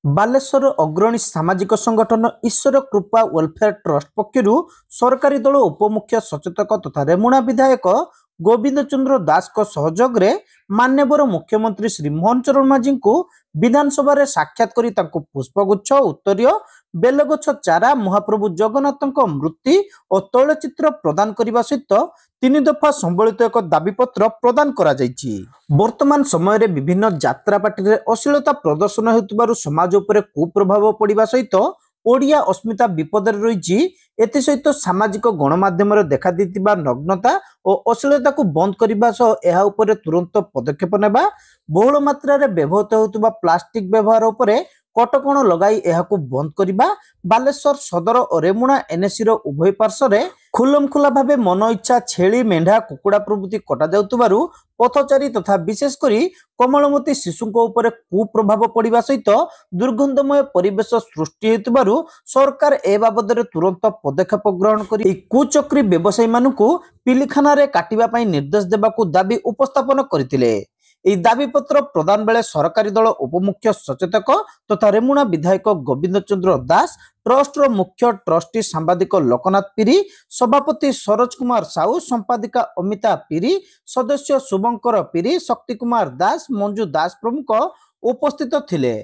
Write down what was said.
ବାଲେଶ୍ୱର ଅଗ୍ରଣୀ ସାମାଜିକ ସଂଗଠନ ଈଶ୍ୱର କୃପା ୱେଲଫେୟାର ଟ୍ରଷ୍ଟ ପକ୍ଷରୁ ସରକାରୀ ଦଳ ଉପମୁଖ୍ୟ ସଚେତକ ତଥା ରେମୁଣା ବିଧାୟକ ଗୋବିନ୍ଦ ଚନ୍ଦ୍ର ଦାସଙ୍କ ସହଯୋଗରେ ମାନ୍ୟବର ମୁଖ୍ୟମନ୍ତ୍ରୀ ଶ୍ରୀ ମୋହନ ଚରଣ ମାଝୀଙ୍କୁ ବିଧାନସଭାରେ ସାକ୍ଷାତ କରି ତାଙ୍କୁ ପୁଷ୍ପଗୁଚ୍ଛ ଉତ୍ତରୀୟ ବେଲଗଛ ଚାରା ମହାପ୍ରଭୁ ଜଗନ୍ନାଥଙ୍କ ମୂର୍ତ୍ତି ଓ ତୈଳଚିତ୍ର ପ୍ରଦାନ କରିବା ସହିତ 3 ଦଫା ସମ୍ବଳିତ ଏକ ଦାବିପତ୍ର ପ୍ରଦାନ କରାଯାଇଛି। ବର୍ତ୍ତମାନ ସମୟରେ ବିଭିନ୍ନ ଯାତ୍ରା ପାର୍ଟିରେ ଅଶ୍ଳୀଳତା ପ୍ରଦର୍ଶନ ହେଉଥିବାରୁ ସମାଜ ଉପରେ କୁପ୍ରଭାବ ପଡ଼ିବା ସହିତ ଓଡ଼ିଆ ଅସ୍ମିତା ବିପଦରେ ରହିଛି। ଏଥିସହିତ ସାମାଜିକ ଗଣମାଧ୍ୟମରେ ଦେଖାଦେଇଥିବା ନଗ୍ନତା ଓ ଅଶ୍ଳୀଳତାକୁ ବନ୍ଦ କରିବା ସହ ଏହା ଉପରେ ତୁରନ୍ତ ପଦକ୍ଷେପ ନେବା, ବହୁଳ ମାତ୍ରାରେ ବ୍ୟବହୃତ ହେଉଥିବା ପ୍ଲାଷ୍ଟିକ ବ୍ୟବହାର ଉପରେ କଟକଣା ଲଗାଇ ଏହାକୁ ବନ୍ଦ କରିବା, ବାଲେଶ୍ୱର ସଦର ଓ ରେମୁଣା ଏନ୍ଏସିର ଉଭୟ ପାର୍ଶ୍ୱରେ ଖୁଲମଖୁଲା ଭାବେ ମନ ଇଚ୍ଛା ଛେଳି ମେଣ୍ଢା କୁକୁଡ଼ା ପ୍ରଭୃତି କଟାଯାଉଥିବାରୁ ପଥଚାରୀ ତଥା ବିଶେଷ କରି କୋମଳମତୀ ଶିଶୁଙ୍କ ଉପରେ କୁପ୍ରଭାବ ପଡ଼ିବା ସହିତ ଦୁର୍ଗନ୍ଧମୟ ପରିବେଶ ସୃଷ୍ଟି ହେଉଥିବାରୁ ସରକାର ଏ ବାବଦରେ ତୁରନ୍ତ ପଦକ୍ଷେପ ଗ୍ରହଣ କରି ଏହି କୁଚକ୍ରୀ ବ୍ୟବସାୟୀମାନଙ୍କୁ ପିଲିଖାନାରେ କାଟିବା ପାଇଁ ନିର୍ଦ୍ଦେଶ ଦେବାକୁ ଦାବି ଉପସ୍ଥାପନ କରିଥିଲେ। ଏହି ଦାବିପତ୍ର ପ୍ରଦାନ ବେଳେ ସରକାରୀ ଦଳ ଉପମୁଖ୍ୟ ସଚେତକ ତଥା ରେମୁଣା ବିଧାୟକ ଗୋବିନ୍ଦ ଚନ୍ଦ୍ର ଦାସ, ट्रस्ट मुख्य ट्रस्टी सांबादिक लोकनाथ पिरी, सभापति सरोज कुमार साहू, संपादिका अमिता पिरी, सदस्य शुभंकर पिरी, शक्ति कुमार दास, मंजू दास प्रमुख उपस्थित थिले।